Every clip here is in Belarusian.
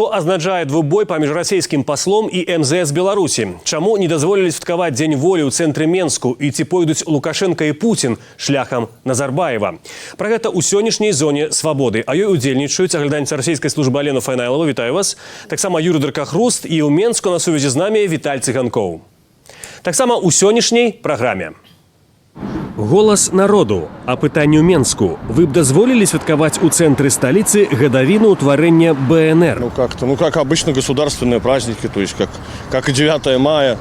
Что означает двубой паміж расійскім паслом и МЗС Беларуси? Чаму не дазволілі святкаваць Дзень волі ў цэнтры Менску и ці пойдуць Лукашенко и Путин шляхам Назарбаева? Про гэта ў сённяшняй зоне свабоды. А ёй удзельнічаюць агляданец расійскай службы Алена Файнайлова. Вітаю вас. Таксама Юрий Дракахруст и ў Менску на сувязі з намі Віталь Цыганкоў. Таксама ў сённяшняй праграме. Голос народу. О пытанню Менску. Вы б дазволілі святкаваць у цэнтры столицы гадавіну ўтварэння БНР? Как обычно государственные праздники, то есть как и 9 мая.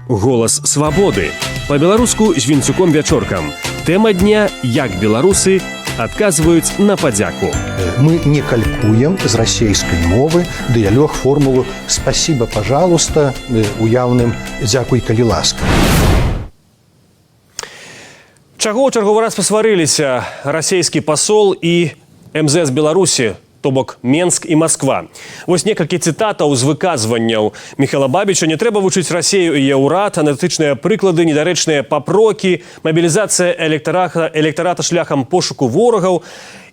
Голос свободы. По-беларуску з Вінцюком Вячоркам. Тема дня «Як беларусы адказваюць на падзяку». Мы не калькуем з расійскай мовы дыялог формулу «спасибо, пожалуйста» уяўным «дзякуй, калі ласка». Чаго ў чарговы раз пасварыліся расійскі пасол і МЗС Беларусі, то бок Менск і Москва. Вось некалькі цытатаў з выказванняў Михайла Бабіча. Не трэба вучыць Расею і Еўрат, аналітычныя прыклады, недарэчныя папрокі, мабілізацыя электарата шляхам пошуку ворагаў.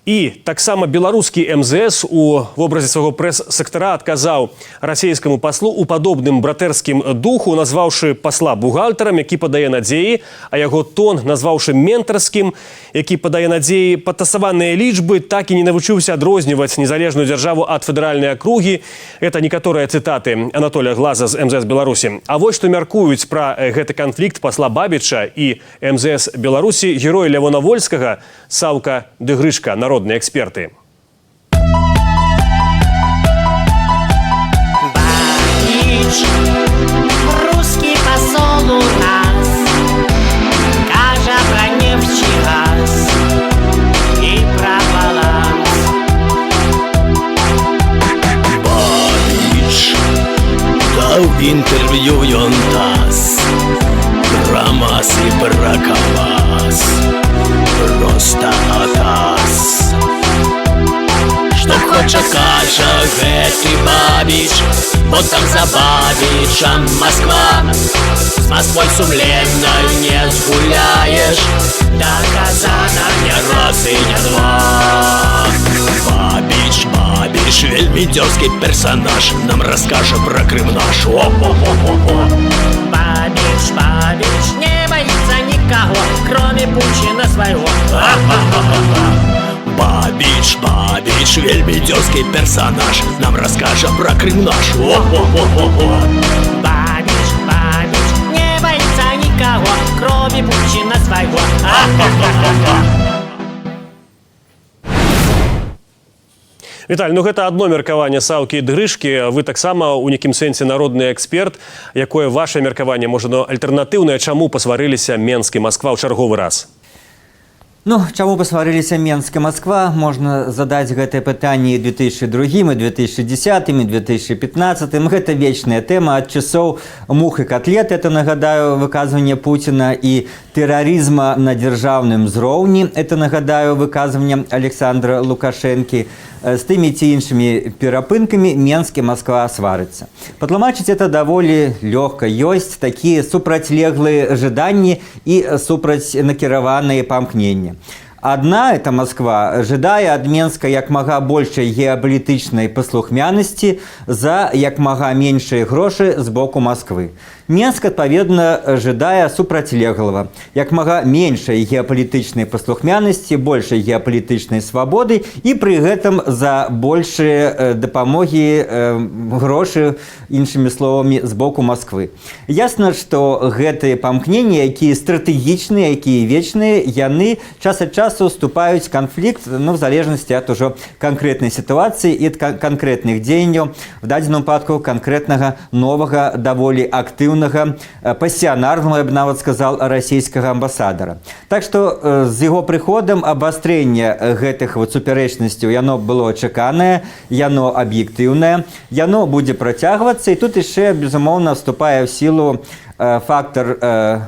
І таксама беларускі МЗС у вобразе свайго прэс-сектара адказаў расійскаму паслу у падобным братэрскім духу, назваўшы пасла бухгалтарам, які падае надзеі, а яго тон назваўшы ментарскім, які падае надзеі. Падтасаваныя лічбы так і не навучыўся адрозніваць незалежную дзяржаву ад федэральнай акругі. Это некаторыя цытаты Анатолія Глаза з МЗС Беларусі. А вось што мяркуюць пра гэты канфлікт пасла Бабіча і МЗС Беларусі герой Лявона Вольскага, Саўка Дыгрышка, народные эксперты. Бабич, русский посол у нас, кажа про нефть и газ и про баланс. Бабич дал интервью ЮНТАС про мас и про КамАЗ. Просто атас. Что хоча кажа гэты Бабич, вот там за Бабичам Москва. С Москвой сумленно не сгуляешь, доказано не раз и не два. Бабич, вельми дерзкий персонаж, нам расскажет про Крым наш. О-о-о-о-о. Бабич, не боится никого, кроме Путина своего. Бабич, вельми дерзкий персонаж, нам расскажет про Крым наш. О-о-о-о-о. Бабич, не боится никого, кроме Путина своего. Віталь, гэта адно меркаванне Саўкі і Дыгрышкі. Вы таксама ў нейкім сэнсе народны эксперт. Якое ваше меркаванне, можа, альтэрнатыўнае, чаму пасварыліся Менск і Москва ў чарговы раз? Чаму пасварыліся Менск і Москва? Можна задаць гэтае пытанне і 2002, і 2010, і 2015. Гэта вечная тэма ад часоў мух і котлет. Это, нагадаю, выказванне Путина і тэрарызма на дзяржаўным узроўні. Это, нагадаю, выказванне Александра Лукашэнкі. З тымі ці іншымі перапынкамі Менск і Москва сварыцца. Патлумачыць это даволі лёгка. Ёсць такія супрацьлеглыя жаданні і супрацьнакіраваныя памкненні. Адна, это Москва, жадае ад Менска як мага большай геапалітычнай паслухмянасці за як мага меншыя грошы з боку Москвы. Менск, адпаведна, жадае супрацьлеглага, як мага меншай геапалітычнай паслухмянасці, большай геапалітычнай свабоды і пры гэтым за большыя дапамогі грошы, іншымі словамі, з боку Москвы. Ясна, што гэтыя памкненні, якія стратэгічныя, якія вечныя, яны час ад часу уступаюць канфлікт, в залежнасці ад ужо канкрэтнай сітуацыі і канкрэтных дзеянняў, в дадзеным выпадку канкрэтнага новага, даволі актыўнага, пасіянарнага, я б нават сказал, расійскага амбасадара. Так што з яго прыходам абастрэння гэтых супярэчнасцяў яно было чаканае, яно аб'ектыўнае, яно будзе працягвацца, і тут яшчэ, безумоўна, вступае ў сілу фактор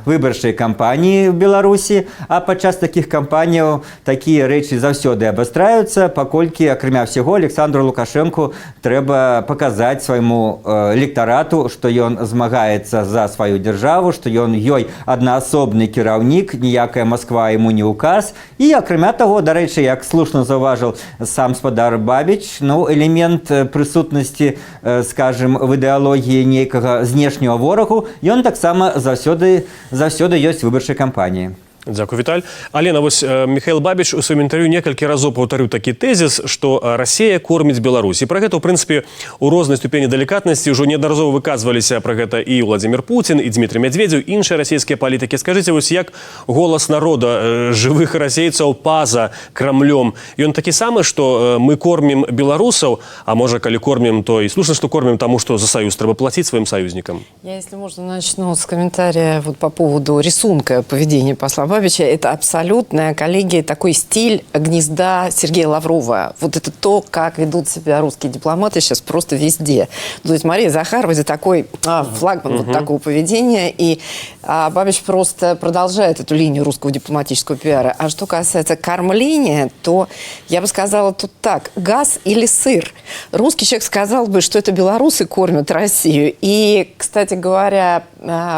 выбарчай кампаніі ў Беларусі, а падчас такіх кампаніяў такія рэчы заўсёды абастраюцца, паколькі, акрамя ўсяго, Александру Лукашэнку трэба паказаць свайму электарату, што ён змагаецца за сваю дзяржаву, што ён ёй аднаасобны кіраўнік, ніякая Масква яму не ўказ. І, акрамя таго, дарэчы, як слушна заўважыў сам спадар Бабіч, ну, элемент прысутнасці, скажем, в ідэалогіі нейкага знешняга ворагу, ён таксама заўсёды ёсць выбарчай кампаніі. Дякую, Віталь. Алена, вось Михаил Бабіч у сваім інтэрв'ю некалькі разоў паўтарыў такі тэзіс, што Расія корміць Беларусь. І пра гэта, ў прынцыпе, у рознай ступені далікатнасці ўжо неаднаразова выказваліся пра гэта і Владзімір Пуцін, і Дмітрый Медведзеў, іншыя расійскія палітыкі. Скажыце, вось як голас народа, жывых расейцаў па-за Крамлём, ён такі самы, што мы кормім беларусаў, а можа, калі кормім, то і слушна, што кормім таму, што за саюз трэба плаціць сваім саюзнікам? Я, если можно, начну с комментария вот по поводу рисунка поведения посла Бабича. Это абсолютная, коллеги, такой стиль гнезда Сергея Лаврова. Вот это то, как ведут себя русские дипломаты сейчас просто везде. То есть Мария Захарова – это такой флагман вот такого поведения. И Бабич просто продолжает эту линию русского дипломатического пиара. А что касается кормления, то я бы сказала тут так. Газ или сыр? Русский человек сказал бы, что это белорусы кормят Россию. И, кстати говоря,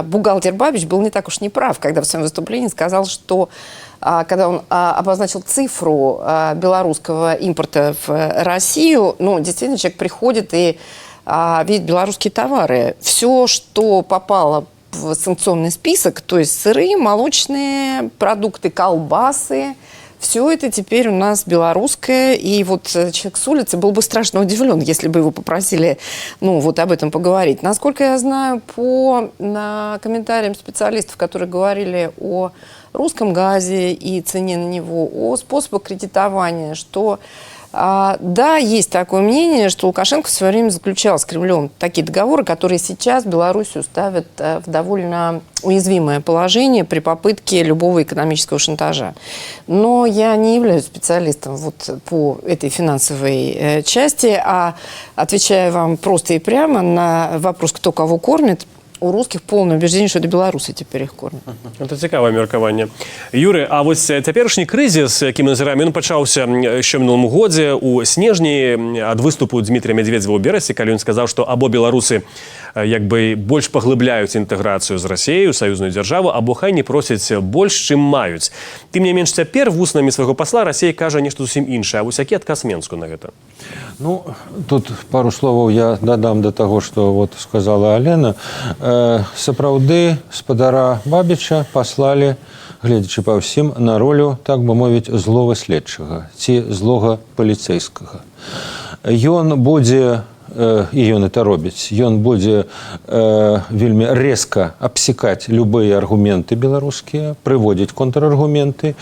бухгалтер Бабич был не так уж не прав, когда в своем выступлении сказал, что когда он обозначил цифру белорусского импорта в Россию, ну, действительно, человек приходит и видит белорусские товары. Все, что попало в санкционный список, то есть сыры, молочные продукты, колбасы, все это теперь у нас белорусское, и вот человек с улицы был бы страшно удивлен, если бы его попросили, ну, вот об этом поговорить. Насколько я знаю, по комментариям специалистов, которые говорили о русском газе и цене на него, о способах кредитования, что да, есть такое мнение, что Лукашенко в свое время заключал с Кремлем такие договоры, которые сейчас Белоруссию ставят в довольно уязвимое положение при попытке любого экономического шантажа. Но я не являюсь специалистом вот по этой финансовой части, а отвечая вам просто и прямо на вопрос, кто кого кормит, у русских полное убеждение, что это белорусы теперь их кормят. Это цікавае меркаванне. Юры, а вось цяперашні крызіс, які мы назіраем, ён пачаўся яшчэ ў мінулым годзе у снежні ад выступу Дмітрия Медведзева ў Берасці, калі ён сказаў, што або беларусы як бы больш паглыбляюць інтэграцыю з Расіяй у саюзную дзяржаву, або хай не просяць больш, чым маюць. Тым не менш, цяпер вуснамі свайго пасла Расія кажа нешта зусім іншае. А вось які адказ Менску на гэта? Ну, тут пару словаў я дадам да таго, што вот сказала Алена. Сапраўды спадара Бабіча паслалі, гледзячы па ўсім, на ролю, так бы мовіць, злога следчага ці злога паліцэйскага. Ён будзе, і ён это робіць, ён будзе вельмі рэзка абсекаць любыя аргументы беларускія, прыводзіць контраргументы,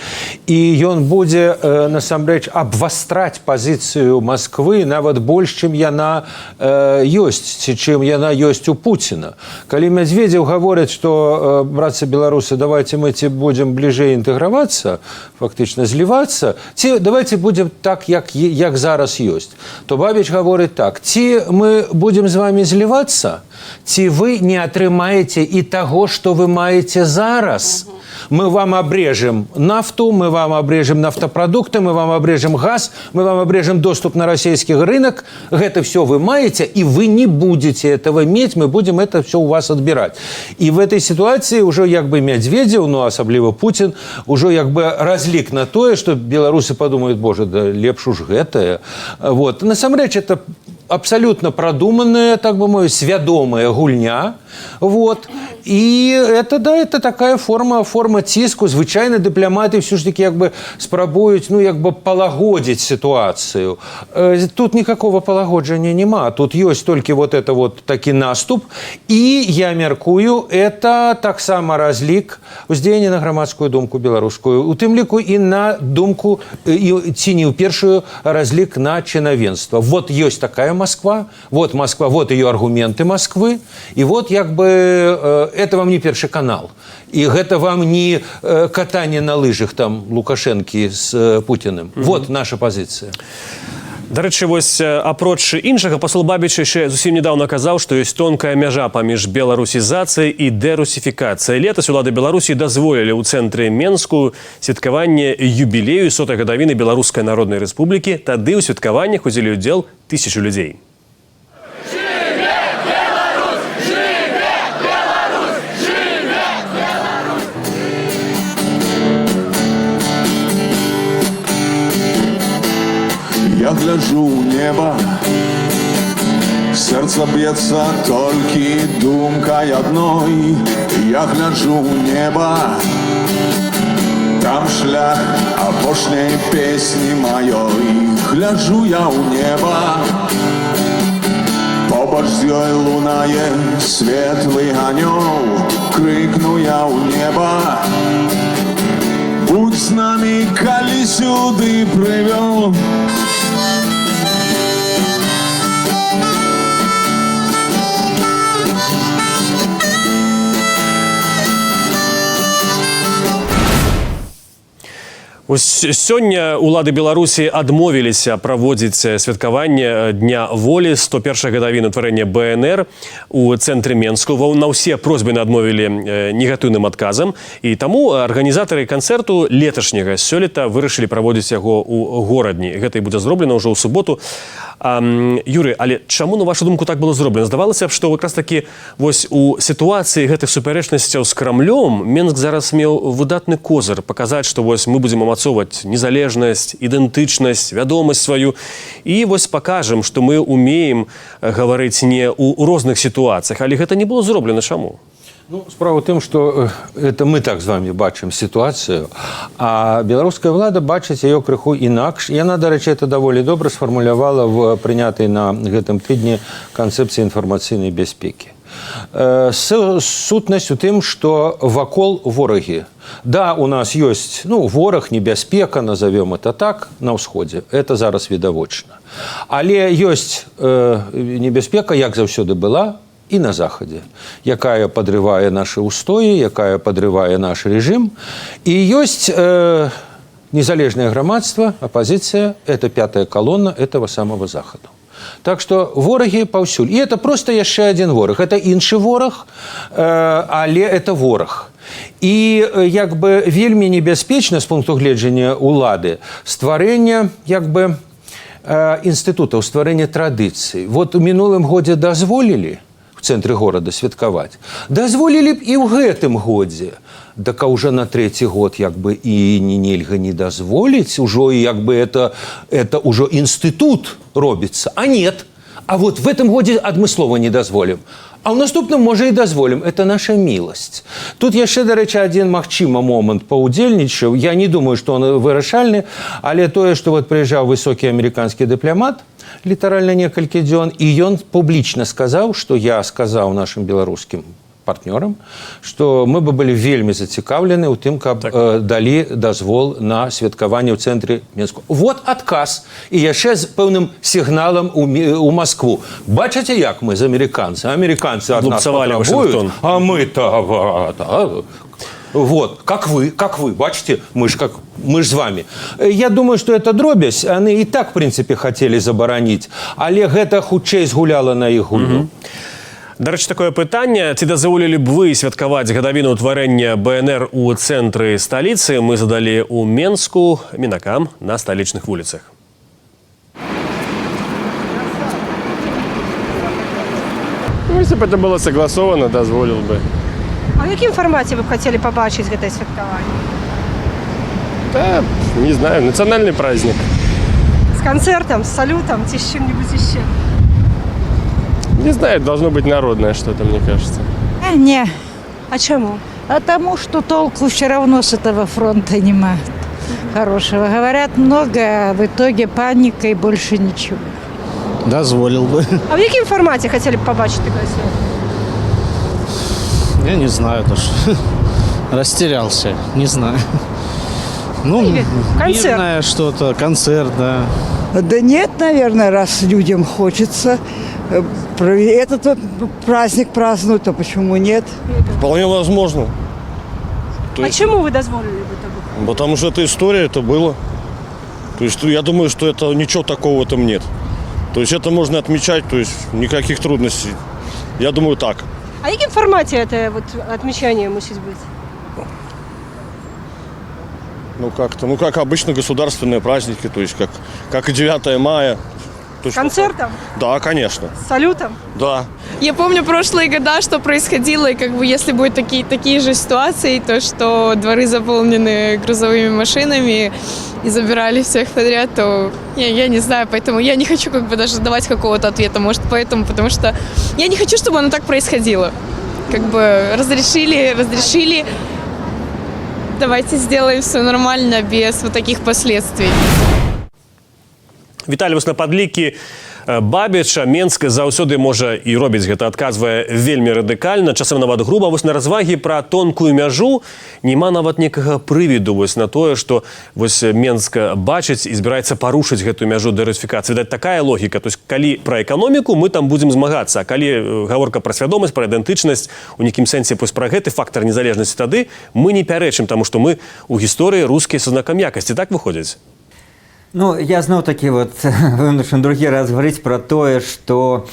і ён будзе насамрэч абвастраць пазіцыю Масквы нават больш, чым яна ёсць, ці чым яна ёсць у Пуціна. Калі Медведзеў гаворыць, што, братцы беларусы, давайте мы ці будзем бліжэй інтэгравацца, фактычна злівацца, ці давайте будзем так, як зараз ёсць, то Бабіч гаворыць так: ці мы будем з вами злівацца, ці вы не атрымаеце і таго, што вы маеце зараз. Мы вам обрежем нафту, мы вам обрежем нафтопродукты, мы вам обрежем газ, мы вам обрежем доступ на российский рынок. Это все вы маете, и вы не будете этого иметь, мы будем это все у вас отбирать. И в этой ситуации уже как бы Медведев, ну асабліва Путин, уже как бы разлік на тое, что белорусы подумают: боже, да лепш уж гэтае. Вот. Насамрэч, это абсолютно продуманная, так бы мовить, свядомая гульня. Вот. И это, да, это такая форма ціску. Звычайно, дыпламаты все ж таки как бы спрабуюць, ну, как бы полагодить ситуацию. Тут никакого полагоджения нема. Тут есть только вот это вот таки наступ. И, я мяркую, это таксама разлік уздзеяння на грамадскую думку беларускую. У тым ліку и на думку, ці не ў першую, разлік на чынавенства. Вот есть такая Москва, вот ее аргументы Москвы. И вот как бы это вам не першы канал. И это вам не катание на лыжах там Лукашенки с Путиным. Вот наша позиция. Дарэчы, вось апроч іншага, пасол Бабіч яшчэ зусім недавно казаў, што ёсць тонкая мяжа паміж беларусізацыяй і дэрусіфікацыяй. Летась улады Беларусі дазволілі ў цэнтры Менску святкаванне юбілею 100-й гадавіны Беларускай Народнай Рэспублікі. Тады ў святкаваннях узялі ўдзел 1000 людзей. Я гляджу ў неба, сэрца б'ецца толькі думкай адной. Я гляджу ў неба, там шлях апошняй песні маёй. Гляджу я ў неба, побач з ёй лунае светлы анёл. Крыкну я ў неба, будь з намі, калі сюды прывёл. Сёння улады Беларусі адмовіліся праводзіць святкаванне Дня волі 101-й гадавіны ўтварэння БНР у цэнтры Менску. На ўсе просьбы адмовілі негатыўным адказам. І таму арганізатары канцэрту леташняга сёлета вырашылі праводзіць яго ў горадні. Гэта і будзе зроблена ўжо ў суботу. Юрый, але чаму, на вашу думку, так было зроблена? Здавалася б, што якраз такі вось у сітуацыі гэтых супярэчнасцяў з Крамлём Менск зараз меў выдатны козыр паказаць, што вось мы будзем амацоўваць незалежнасць, ідэнтычнасць, вядомасць сваю і вось пакажам, што мы умеем гаварыць не ў розных сітуацыях, але гэта не было зроблена. Чаму? Ну, справа ў тым, што это мы так з вами бачым сітуацыю, а беларуская ўлада бачыць яе крыху інакш. Яна, дарэчы, это даволі добра сфармулявала в прынятай на гэтым тыдні канцэпцыі інфармацыйнай бяспекі. Сутнасць у тым, што вакол ворагі. Да, у нас ёсць, вораг, небяспека, назовем это так, на ўсходзе. Это зараз відавочна. Але ёсць небяспека, як заўсёды была, і на захадзе, якая падрывае нашы ўстоі, якая падрывае наш рэжым. І ёсць незалежнае грамадства, апазіцыя, это пятая колонна этого самого захаду. Так што ворагі паўсюль. І это проста яшчэ адзін вораг. Это іншы вораг, але это вораг. І як бы вельмі небяспечна з пункту гледжання улады стварэнне як бы інстытутаў, стварэнне традыцый. Вот у мінулым годзе дазволілі цэнтры горада святкаваць. Дазволілі б і ў гэтым годзе. Так а ўжо на 3-й год як бы і нельга не дазволіць, ужо як бы это ўжо інстытут робіцца. А нет. А вот в этом годзе адмыслова не дазволім. А ў наступным, можа, і дазволім. Это наша міласць. Тут яшчэ, дарэчы, адзін магчыма момант паўдзельнічаў. Я не думаю, што он вырашальны, але тое, што вот прыязджаў высокі амерыканскі дыпламат, літаральна некалькі дзён, і ён публічна сказаў, што я сказаў нашым беларускім партнёрам, што мы бы былі вельмі зацікаўлены ў тым, каб далі дазвол на святкаванне ў цэнтры Менску. Вот адказ. І яшчэ з пэўным сігналам у Маскву. Бачыце, як мы з амерыканцы? Амерыканцы ад нас патрабуюць, а мы вот, как вы, бачите, мы ж с вами. Я думаю, что это дробязь, они и так, в принципе, хотели забараніць, але гэта хутчэй згуляла на іх гульню. Дарэчы, такое пытанне, ці дазволілі б вы святкаваць гадавіну ўтварэння БНР у цэнтры сталіцы, мы задалі ў Менску мінакам на сталічных вуліцах. Если бы это было согласовано, дозволил бы. А в якім фармаце вы б хацелі пабачыць гэтае святкаванне? Да, не знаю, национальный праздник. З канцэртам, з салютам ці з чым-нибудь яшчэ? Не знаю, должно быть народное что-то, мне кажется. Не. А чему? А тому, что толку все равно с этого фронта нема хорошего. Говорят много, а в итоге паника и больше ничего. Дозволил бы. А в якім фармаце хацелі б пабачыць такое свято? Я не знаю даже. Растерялся, не знаю. Концерт. Мирное что-то, концерт, да. Да нет, наверное, раз людям хочется этот праздник празднуют, то почему нет? Вполне возможно. А чему вы дозволили бы тогда? Потому что это история, это было. То есть я думаю, что это ничего такого в этом нет. То есть это можно отмечать, то есть никаких трудностей. Я думаю, так. А яким форматі це відмічання мусить бути? Ну как-то, ну как обычно государственные праздники, то есть как и 9 мая. Точно Концертом? так. Да, конечно. С салютом? Да. Я помню прошлые года, что происходило, и как бы если будут такие же ситуации, то что дворы заполнены грузовыми машинами и забирали всех подряд, то я не знаю, поэтому я не хочу как бы даже давать какого-то ответа, может поэтому, потому что я не хочу, чтобы оно так происходило. Как бы разрешили, давайте сделаем все нормально, без вот таких последствий. Віталій, вось на падлікі Бабіча Менск заўсёды можа і робіць гэта, адказвае вельмі радыкальна, часам нават груба. Вось на развагі пра тонкую мяжу няма нават некага прывіду вось на тое, што вось Менск бачыць і збіраецца парушыць гэтую мяжу дэрусіфікацыі. Відаць, такая логіка. То есть, калі пра эканоміку, мы там будзем змагацца, а калі гаворка пра свядомасць, пра ідэнтычнасць, у нейкім сэнсе вось пра гэты фактар незалежнасці, тады мы не пярэчым, таму што мы у гісторыі рускія са знакам якасці. Так выходзіць? Ну, я зноў-такі вымушаны другі раз гаварыць пра тое, што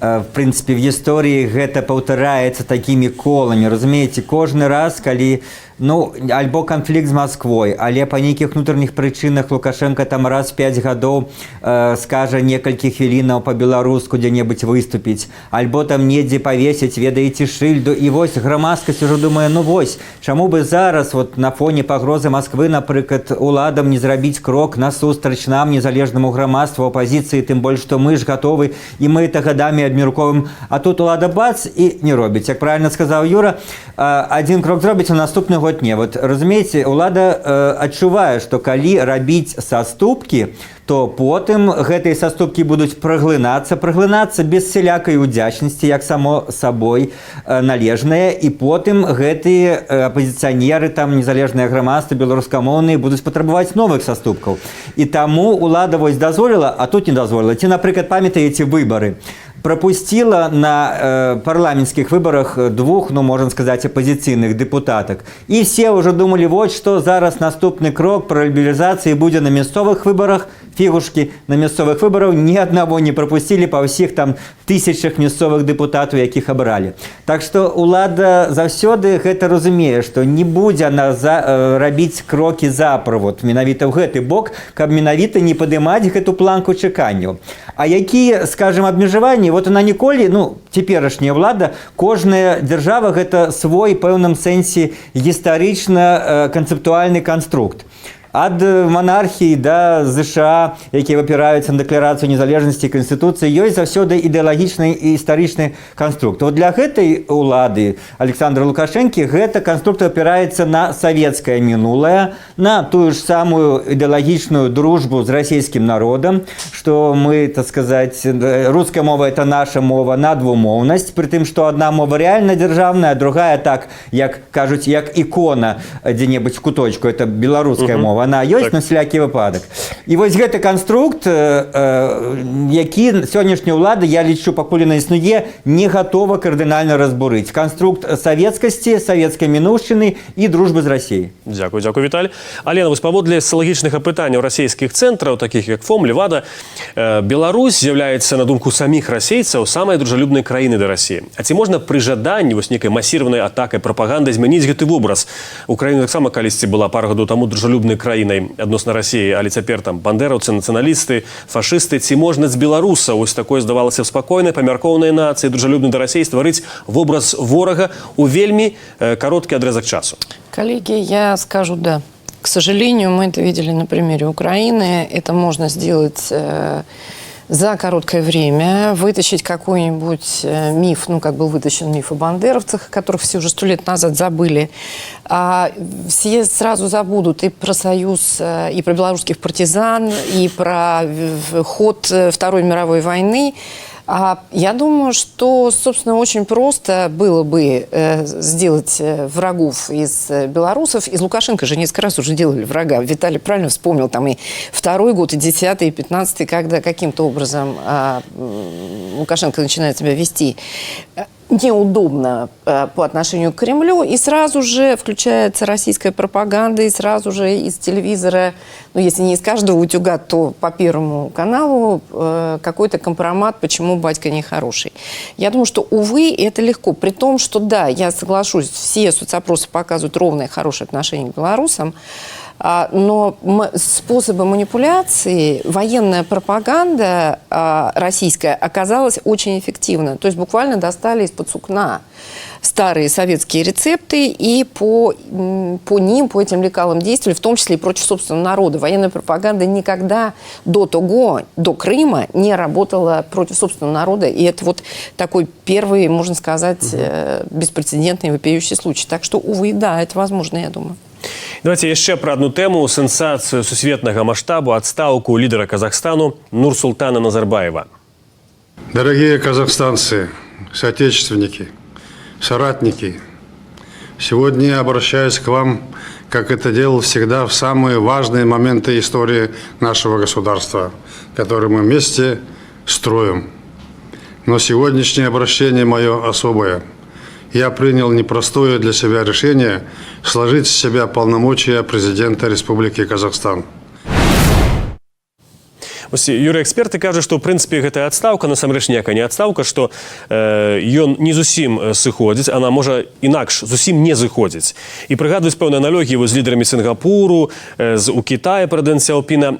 в прынцыпе в гісторыі гэта паўтараецца такімі коламі. Разумееце, кожны раз, калі альбо канфлікт з Масквой, але па нейкіх внутренніх прычынах Лукашенко там раз 5 гадоў скажа некалькі хвілінаў па-беларуску дзе-небудзь выступіць, альбо там недзе павесіць, ведаеце, шыльду, і вось грамадскасць ужо думае, ну вось, чаму бы зараз на фоне пагрозы Масквы, напрыклад, уладам не зрабіць крок насустрач нам, незалежнаму грамадству, апазіцыі, тым больш, што мы ж гатовы, і мы это гадамі абмяркоўваем, а тут улада бац і не робіць. Як правильно сказаў Юра, адзін крок зробіць, а наступны год не. Вот, разумееце, улада адчувае, што калі рабіць саступкі, то потым гэтыя саступкі будуць праглынацца без сялякай удзячнасці, як само сабой належнае, і потым гэтыя апазіцыянеры, там незалежнае грамадства, беларускамоўныя будуць патрабаваць новых саступкаў. І таму улада вось дазволіла, а тут не дазволіла. Ці, напрыклад, памятаеце выбары? Пропустила на парламентских выборах двух, можно сказать, оппозиционных депутаток. И все уже думали, вот что зараз наступный крок про либерализацию будет на местных выборах. Фигушки, на местных выборах ни одного не пропустили по всех там тысячах местных депутатов, яких обрали. Так что улада заўсёды гэта разумее, что не будзе она рабіць кроки запровод менавіта ў гэты бок, каб менавіта не падымаць гэту планку чаканняў. А якія, скажем, абмежаванні, вот она ніколі, цяперашняя ўлада, кожная дзяржава гэта свой пэўным сэнсе гістарычна канцэптуальны канструкт. Ад монархії да ЗША, які випираються на Декларацію незалежності Конституції, ёсць заўсёды ідэалагічны і гістарычны канструкт. Вот для гэтай улады Александра Лукашэнкі гэта канструкт опираецца на савецкае мінулае, на тую ж самую ідэалагічную дружбу з расійскім народам, што мы, так сказать, руская мова это наша мова на двумоўнасць, при тым, што адна мова реально дзяржаўная, а другая так, як кажуць, як ікона дзе-небудзь в куточку, это беларуская мова. Она ёсць на всякі выпадак. І вось гэты канструкт, які сённяшняя ўлада, я лічу, пакуль яна існуе, не гатова кардынальна разбурыць. Канструкт савецкасці, савецкай мінуўшчыны і дружбы з Расіяй. Дзякуй, Віталь. Алена, вось паводле соціалагічных апытанняў расійскіх цэнтраў, такіх як ФОМ, Левада, Беларусь з'яўляецца, на думку саміх расейцаў, самай дружалюбнай краінай да Расіі. А ці можна пры жаданні вось нейкай масіраванай атакай прапаганды змяніць гэты вобраз? Украіна таксама калісьці была пару гадоў таму дружалюбнай краінай адносна Расіі, але цяпер там бандераўцы, нацыяналісты, фашысты. Ці можна з беларусаў вось такой, здавалася, спакойнай, памяркоўнай нацыі, дружалюбнай да Расіі стварыць вобраз ворага у вельмі кароткі адрезак часу? Коллеги, я скажу да. К сожалению, мы это видели на примере Украины. Это можно сделать за короткое время, вытащить какой-нибудь миф, как был вытащен миф о бандеровцах, которых все уже 100 лет назад забыли. Все сразу забудут и про союз, и про белорусских партизан, и про ход Второй мировой войны. Я думаю, что, собственно, очень просто было бы сделать врагов из белорусов. Из Лукашенко же несколько раз уже делали врага. Виталий правильно вспомнил, там и 2-й год, и 10-й, и 15-й, когда каким-то образом Лукашенко начинает себя вести. неудобно по отношению к Кремлю, и сразу же включается российская пропаганда, и сразу же из телевизора, ну, если не из каждого утюга, то по Первому каналу какой-то компромат, почему батька нехороший. Я думаю, что, увы, это легко. При том, что, да, я соглашусь, все соцопросы показывают ровное хорошее отношение к белорусам, но способы манипуляции, военная пропаганда российская оказалась очень эффективна. То есть буквально достали из-под сукна старые советские рецепты и по ним, по этим лекалам действовали, в том числе и против собственного народа. Военная пропаганда никогда до Крыма не работала против собственного народа. И это вот такой первый, можно сказать, беспрецедентный вопиющий случай. Так что, увы, да, это возможно, я думаю. Давайте яшчэ пра одну тэму, сенсацыю сусветнага маштабу, адстаўку лидера Казахстану Нурсултана Назарбаева. Дорогие казахстанцы, соотечественники, соратники, сегодня я обращаюсь к вам, как это делал всегда в самые важные моменты истории нашего государства, которые мы вместе строим. Но сегодняшнее обращение мое особое. Я принял непростое для себя решение сложить с себя полномочия президента Республики Казахстан. Юрыэксперты кажуць, што ў прынцыпе гэтая адстаўка насамрэч ніякая не адстаўка, што ён не зусім сыходзіць, она можа інакш зусім не зыходзіць. І прыгадваюць пэўныя аналогіі з лідарамі Сінгапуру, у Кітаі прэзідэнт Сяопіна.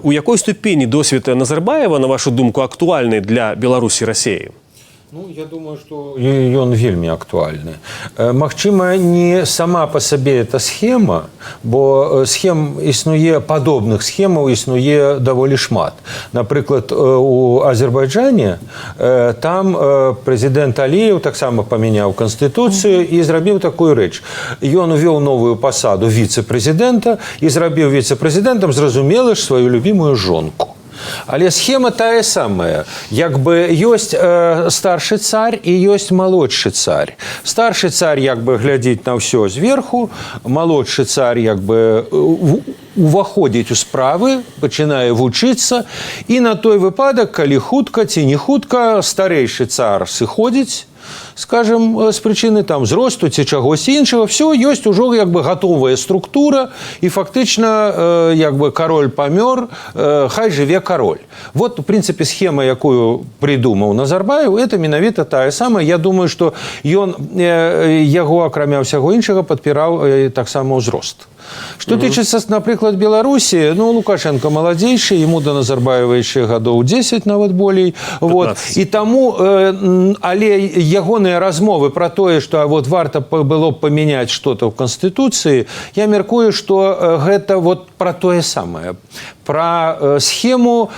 У якой ступені досвед Назарбаева, на вашу думку, актуальны для Беларусі і Расіі? Ну, я думаю, что ён вельмі актуальны. Магчыма, не сама по сабе эта схема, бо схем існуе, падобных схемаў існуе даволі шмат. Напрыклад, у Азербайджане там прэзідэнт Аліеў таксама памяняў канстытуцыю і зрабіў такую рэч. Ён увёў новую пасаду віцэ-прэзідэнта і зрабіў віцэ-прэзідэнтам, зразумела ж, сваю любімую жонку. Але схема тая самая. Як бы ёсць старшы царь і ёсць малодшы царь. Старшы царь як бы глядзіць на ўсё зверху, малодшы царь як бы уваходзіць у справы, пачынае вучыцца, і на той выпадак, калі хутка ці не хутка, старэйшы цар сыходзіць, скажем, з прычыны там зросту ці чагось іншага, все ёсць ужо як бы гатовая структура, і фактычна як бы кароль памёр, хай жыве кароль. Вот, в прынцыпе, схема, якую придумаў Назарбаев, это менавіта тая самая. Я думаю, што ён яго, акрамя ўсяго іншага, падпіраў таксама ўзрост. Что тычыцца, напрыклад, Беларусі, ну, Лукашенко маладзейшы, ему до Назарбаева яшчэ гадоў 10, нават болей. Вот. І таму, але ягоныя размовы про тое, што вот варта было б памяняць что-то ў Канстытуцыі, я мяркую, што гэта вот про тое самае. Про схему,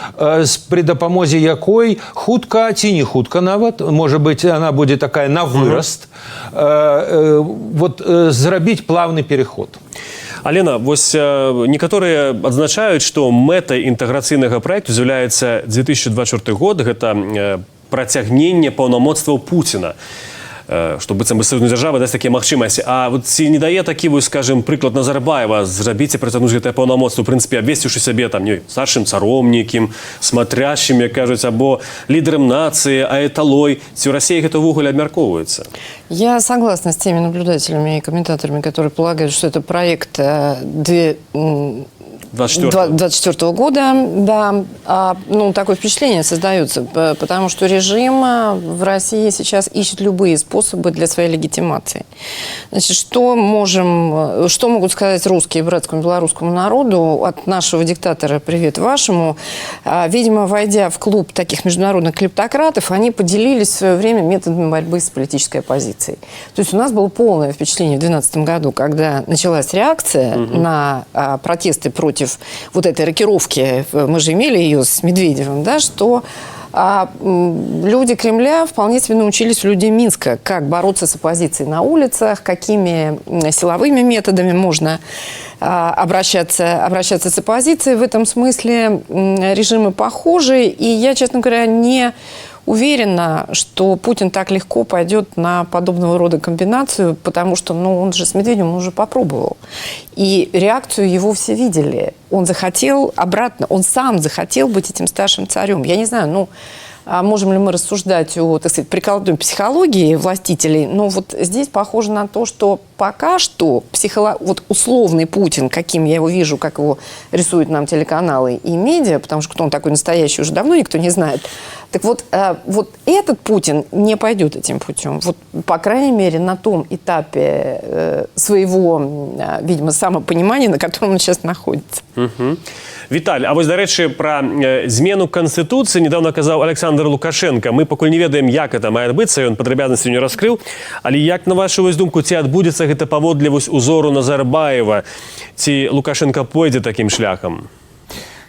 при дапамозе якой хутка ці не хутка нават, можа быць, она будзе такая на выраст, вот зрабіць плавны переход. Алена, вось некаторыя адзначаюць, што мэтай інтэграцыйнага праекту з'яўляецца 2024 год, гэта працягненне паўнамоцтваў Пуціна. Што быццам бы саюзная дзяржава дасць такія магчымасці. А вот ці не дае такі, скажем, прыклад Назарбаева зрабіць і працягнуць гэтае паўнамоцтва, у прынцыпе, абвесціўшы сябе там старшым царом нейкім, смотрящим, як кажуць, або лідарам нацыі, аэталой. Ці ў Расіі гэта ўвогуле абмяркоўваецца? Я согласна с теми наблюдателями и комментаторами, которые полагают, что это проект 2024 года, да, ну, такое впечатление создается, потому что режим в России сейчас ищет любые способы для своей легитимации. Значит, что могут сказать русские братскому белорусскому народу от нашего диктатора «Привет вашему»? Видимо, войдя в клуб таких международных клептократов, они поделились в свое время методами борьбы с политической оппозицией. То есть у нас было полное впечатление в 2012 году, когда началась реакция на протесты против вот этой рокировки, мы же имели ее с Медведевым, да, что люди Кремля вполне себе научились у людей Минска, как бороться с оппозицией на улицах, какими силовыми методами можно обращаться с оппозицией. В этом смысле режимы похожи, и я, честно говоря, не уверена, что Путин так легко пойдет на подобного рода комбинацию, потому что, ну, он же с Медведевым уже попробовал. И реакцию его все видели. Он захотел обратно, он сам захотел быть этим старшим царем. Я не знаю, ну, можем ли мы рассуждать о, так сказать, прикладной психологии властителей, но вот здесь похоже на то, что пока что вот условный Путин, каким я его вижу, как его рисуют нам телеканалы и медиа, потому что кто он такой настоящий, уже давно никто не знает. Так вот, вот этот Путин не пойдет этим путем. Вот, по крайней мере, на том этапе своего, видимо, самопонимания, на котором он сейчас находится. Віталь, а вось, дарэчы, пра змену Канстытуцыі недавно казаў Александр Лукашенко. Мы пакуль не ведаем, як это мае адбыцца, ён падрабязнасцю не раскрыў. Але як, на вашу вось думку, ці адбудзецца гэта паводле вось узору Назарбаева? Ці Лукашенко пойдзе такім шляхам?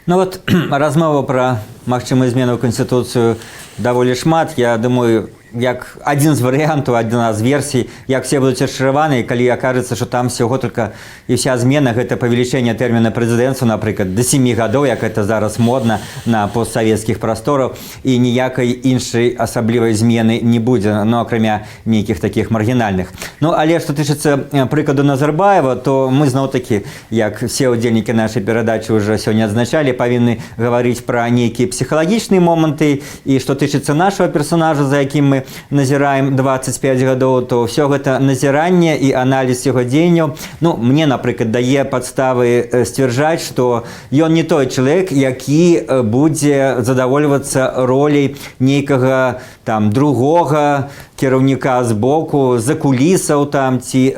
Ну вот, размова про магчымую змену ў Канстытуцыю даволі шмат. Я думаю, як один з варыянтаў, одна з версій, як все будуць расчараваны, калі акажацца, што там всего только і вся змена гэта павелічэнне тэрміна прэзідэнцтва, напрыклад, до 7 гадоў, як это зараз модна на постсавецкіх прасторах, і ніякай іншай асаблівай змены не будзе, ну, акрамя нейкіх такіх маргінальных. Ну, але што тычыцца прыкладу Назарбаева, то мы зноў-такі, як все удзельнікі нашай перадачы ўжо сёння адзначалі, павінны гаварыць пра нейкія псіхалагічныя моманты, і што тычыцца нашага персонажа, за якім мы назіраем 25 гадоў, то все гэта назіранне і аналіз яго дзеянняў, ну, мне, напрыклад, дае падставы сцвярджаць, што ён не той чалавек, які будзе задавольвацца роляй нейкага там другога кіраўніка з боку, за кулісаў там, ці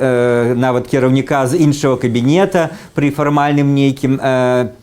нават кіраўніка з іншага кабінета пры фармальным нейкім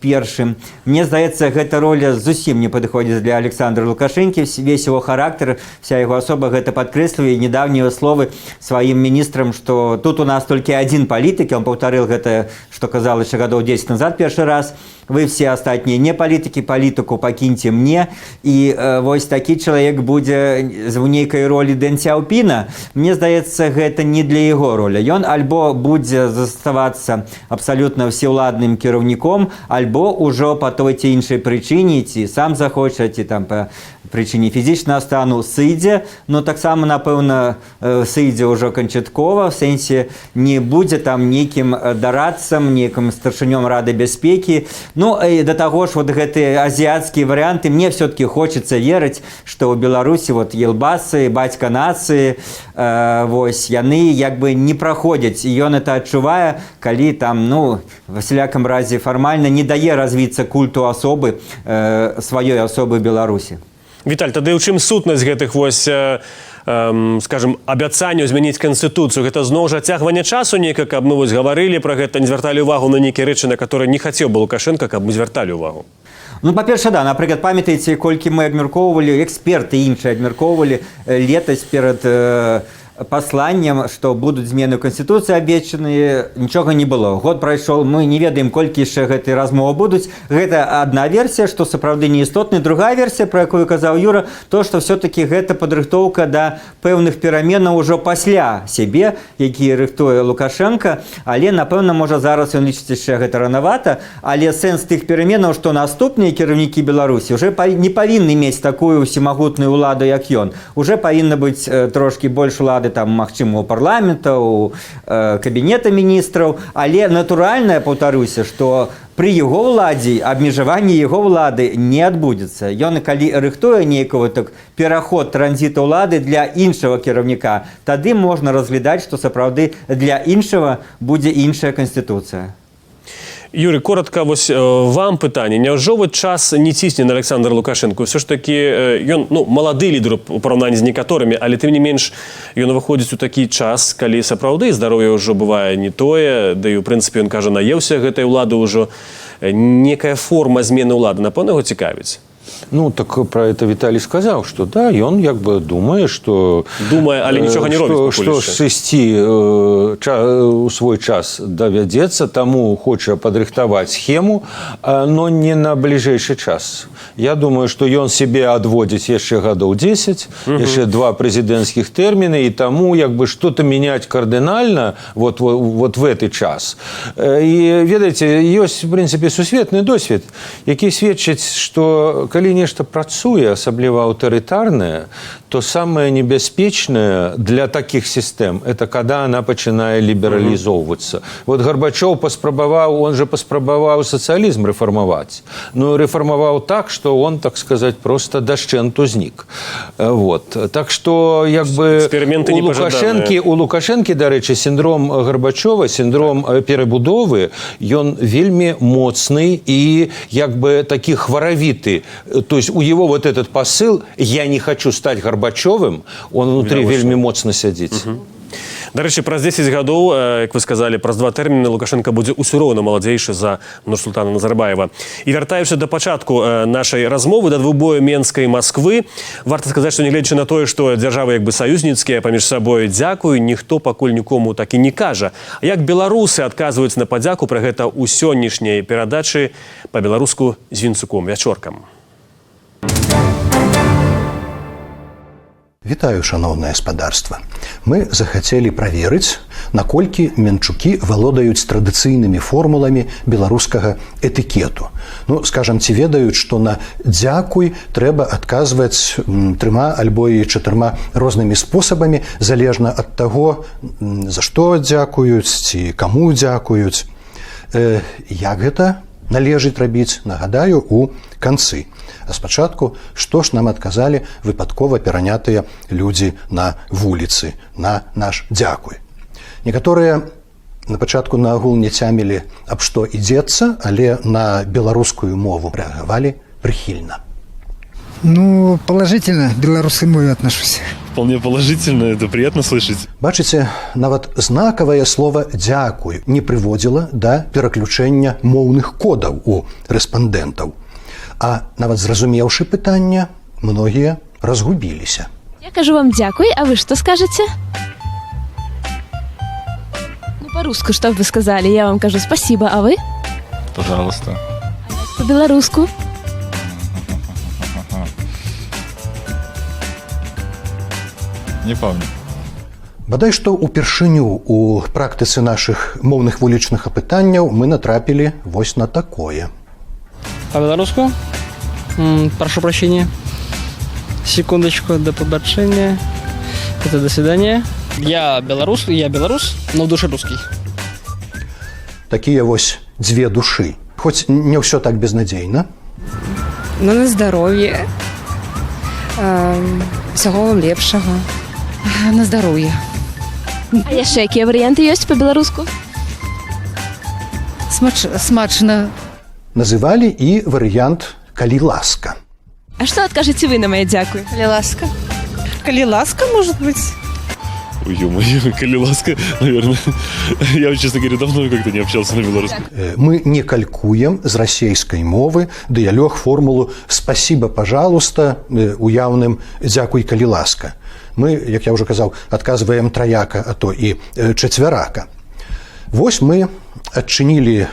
першым. Мне здаецца, гэта роля зусім не падыходзіць для Александра Лукашэнкі, весь его характар, вся его особа гэта падкрэслівае. Недавнія словы сваім міністрам, што тут у нас толькі один палітык, он паўтарыў гэта, што казал яшчэ гадоў 10 назад першы раз. Вы все астатнія не палітыкі, палітыку пакіньце мне. І вось такі чалавек будзе ў нейкай ролі Дэн Сяопіна. Мне здаецца, гэта не для яго роля. Ён альбо будзе заставацца абсалютна ўсеўладным кіраўніком, альбо ўжо па той ці іншай прычыне, ці сам захоча, ці там па прычыне фізічнага стану сыдзе, но таксама, напэўна, сыдзе ўжо канчаткова, в сэнсе не будзе там нейкім дарадцам, нейкім старшынём Рады бяспекі. Ну, і да таго ж, вот гэтыя азіяцкія варыянты, мне все-таки хочется верыць, што ў Беларусі вот Елбасы, бацька нацыі, вось, яны як бы не праходзяць, і ён это адчувае, калі там, ну, в всяком разе фармальна не дае развіцца культу асобы, сваёй асобы Беларусі. Віталь, тады ў чым сутнасць гэтых вось, скажем, абяцанняў змяніць Канстытуцыю? Гэта зноў жа адцягванне часу нейка, каб мы вось гаварылі пра гэта, не звярталі ўвагу на нейкія рэчы, на которые не хацеў бы Лукашенко, каб мы звярталі ўвагу? Ну, па-перша, да, напрыклад, памятаеце, колькі мы абмяркоўвалі, эксперты іншыя абмяркоўвалі летась перад пасланнем, што будуць змены ў Канстытуцыі абвешчаныя, нічога не было. Год прайшоў, мы не ведаем, колькі яшчэ гэтай размовы будуць. Гэта адна версія, што сапраўды неістотная. Другая версія, пра якую казаў Юра, то, што все-таки гэта падрыхтоўка да пэўных пераменаў ужо пасля сябе, якія рыхтуе Лукашенко, але, напэўна, можа, зараз ён лічыць яшчэ гэта ранавата, але сэнс тых пераменаў, што наступныя кіраўнікі Беларусі ўжо не павінны мець такую ўсемагутную ўладу, як ён. Уже павінна быць трошкі больш улады, там, магчыма, у парламента, у кабінета міністраў, але натуральна, паўтаруся, што пры яго ўладзе абмежаванне яго ўлады не адбудзецца. Ён, калі рыхтуе нейкого так пераход транзіта ўлады для іншага кіраўніка, тады можна разглядаць, што сапраўды для іншага будзе іншая Канстытуцыя. Юрий, коротко вось вам пытанне. Няўжо вот час не цісне на Александра Лукашенко? Все ж таки ён, ну, малады лідар у параўнанні з некаторымі, але тым не менш ён выходзіць у такі час, калі сапраўды здароўе ўжо бывае не тое, да і ў прынцыпе ён кажа, наеўся гэтай улады ўжо. Некая форма змены ўлады, напэўна, яго цікавіць? Ну, так про это Виталий сказал, что да, и он как бы думает, что... Думая, але ничего не робит. Что сысці у свой час доведется, тому хоча подрыхтовать схему, но не на ближайший час. Я думаю, что он себе отводит еще годов 10, еще 2 президентских термина, и тому как бы что-то менять кардинально вот в этот час. И, видите, есть, в принципе, сусветный досвід, який свідчить, что калі нешта працуе, асабліва аўтарытарнае, то самае небяспечнае для такіх сістэм – это когда она пачынае лібералізоўвацца. Вот Горбачёв паспрабаваў, он же паспрабаваў сацыялізм рэфармаваць. Ну, рэфармаваў так, што он, так сказаць, просто дашчэнту знік. Вот. Так што, як бы, у Лукашэнкі, дарэчы, сіндром Горбачёва, сіндром перабудовы, ён вельмі моцны і, як бы, такі хваравіты. То есть у его вот этот посыл «я не хочу стать Горбачёвым», он внутри вельмі моцна сядзіць. Дарэчы, праз 10 гадоў, як вы сказалі, праз 2 тэрміны Лукашенко будзе ўсё роўна маладзейшы за Нурсултана Назарбаева. І вяртаючыся да пачатку нашай размовы, да двубою Менска і Масквы, варта сказаць, што нягледзячы на тое, што дзяржавы як бы саюзніцкія паміж сабой дзякуй, ніхто пакуль нікому так і не кажа. Як беларусы адказваюць на падзяку пра гэта ў сённяшняй перадачы па-беларуску з Вінцуком Вячоркам. Вітаю, шановнае спадарства. Мы захацелі праверыць, наколькі менчукі валодаюць традыцыйнымі формуламі беларускага этыкету. Ну, скажам, ці ведаюць, што на дзякуй трэба адказваць 3 альбо і 4 рознымі спосабамі, залежна ад таго, за што дзякуюць, ці каму дзякуюць. Як гэта належыць рабіць, нагадаю, у канцы. А спачатку, што ж нам адказалі выпадкова перанятыя людзі на вуліцы, на наш дзякуй. Некаторыя на пачатку наогул не цямілі, аб што ідзецца, але на беларускую мову рэагавалі прыхільна. Ну, положительно к белорусской мове отношусь. Вполне положительно, это приятно слышать. Бачыце, нават знакавае слова «дзякуй» не прыводзіла да пераключэння моўных кодаў у рэспандэнтаў. А нават зразумеўшы пытанне, многія разгубіліся. Я кажу вам дзякуй, а вы что скажете? Ну, по-русски, что бы вы сказали? Я вам кажу спасибо, а вы? Пожалуйста. По-белоруску? Не помню. Бадай што ўпершыню у практыцы нашых моўных вулічных апытанняў мы натрапілі вось на такое. По-белоруску? Прошу прощения. Секундочку, до побачення. Это до свидания. Я белорус, но в душе русский. Такія вось дзве душы. Хоць не ўсё так безнадзейна. Ну, на здароўе. Всяго вам лепшага. На здароўе. А яшчэ якія варыянты ёсць па-беларуску? Смачна. Называлі і варыянт «калі ласка». А што адкажаце вы на мае дзякуй? Калі ласка. Калі ласка, может быть? Ой, ё-моё, коли ласка, наверное. Я, честно говоря, давно как-то не общался на белорусском. Мы не калькуем з расейскай мовы дыялог формулу «спасибо, пожалуйста» уяўным «дзякуй, калі ласка». Мы, як я ўжо казаў, адказваем траяка, а то і чацвярака. Вось мы адчынілі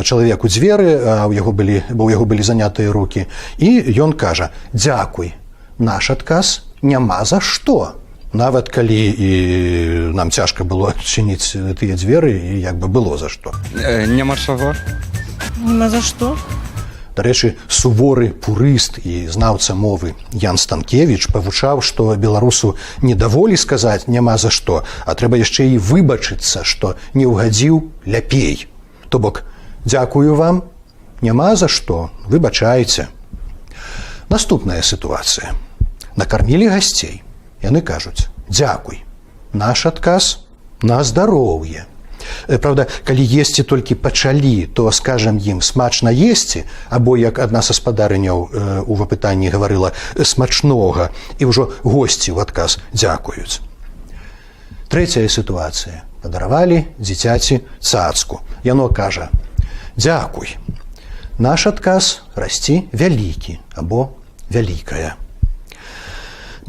чалавеку дзверы, а бо ў яго былі занятыя рукі, і ён кажа: «Дзякуй, наш адказ няма за што». Нават калі і нам цяжка было адчыніць тыя дзверы, і як бы было за што. Няма чаго. Няма за што. Дарэчы, суворы пурыст і знаўца мовы Ян Станкевіч павучаў, што беларусу не даволі сказаць «няма за што», а трэба яшчэ і выбачыцца, што не ўгадзіў ляпей. То бок, дзякую вам, няма за што, выбачайце. Наступная сітуацыя. Накармілі гасцей. Яны кажуць: «Дзякуй, наш адказ на здароўе». Правда, калі есці толькі пачалі, то скажам ім «смачна есці», або, як адна са спадарыняў у апытанні гаварыла, «смачнога», і ўжо госці ў адказ дзякуюць. Трэцяя сітуацыя. Падаравалі дзіцяці цацку. Яно кажа: «Дзякуй, наш адказ расці вялікі або вялікая».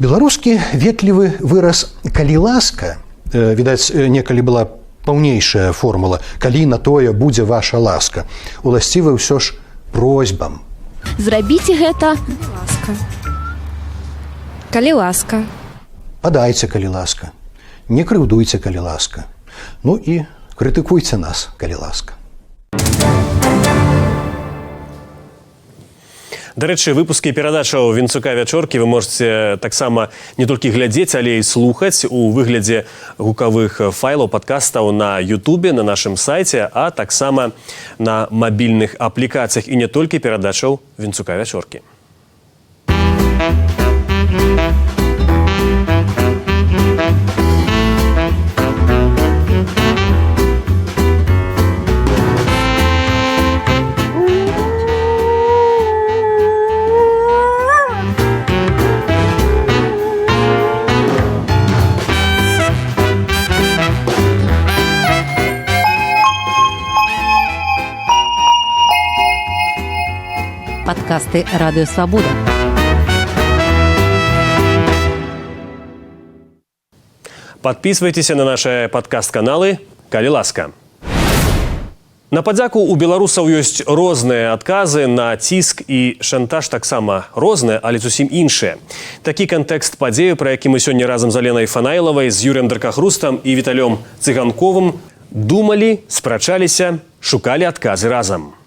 Беларускі ветлівы выраз «калі ласка», відаць, некалі была паўнейшая формула «калі на тое будзе ваша ласка», уласцівы ўсё ж просьбам. Зрабіце гэта. Калі ласка. Падайце, калі ласка. Не крыўдуйце, калі ласка. Ну і крытыкуйце нас, калі ласка. Дарэчы, выпускі перадачаў Вінцука вячоркі вы можете таксама не толькі глядзець, але і слухаць у выглядзе гукавых файлаў, падкастаў на Ютубе, на нашым сайце, а таксама на мабільных аплікацыях і не толькі перадачаў Вінцука вячоркі. Подкасты «Радио Свобода». Подписывайтесь на наши подкаст-каналы, калі ласка. На падзяку у беларусаў ёсць розныя адказы на ціск і шантаж, таксама розныя, але зусім іншыя. Такі кантэкст падзею, пра які мы сёння разам з Аленай Фанайлавай, з Юрыем Даркахрустам і Віталём Цыганковым думалі, спрачаліся, шукалі адказы разам.